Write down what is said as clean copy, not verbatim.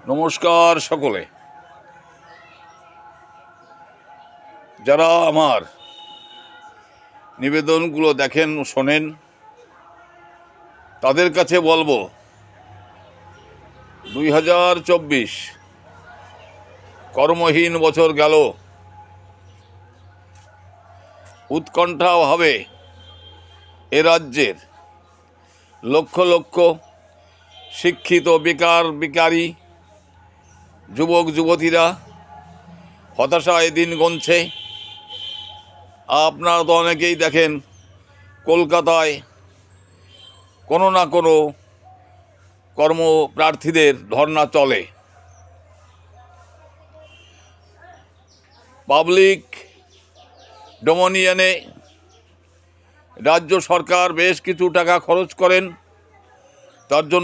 নমস্কার সকলে। যারা আমার নিবেদনগুলো দেখেন ও শোনেন, তাদের কাছে বলবো 2024 কর্মহীন বছর গেল। উৎকণ্ঠাভাবে এ রাজ্যের লক্ষ লক্ষ শিক্ষিত বেকারি যুবক যুবতীরা হতাশায় দিন গুনছে। আপনারা তো অনেকেই দেখেন কলকাতায় কোনো না কোনো কর্মপ্রার্থীদের ধর্না চলে। পাবলিক ডোমিনিয়নে রাজ্য সরকার বেশ কিছু টাকা খরচ করেন, তার জন্য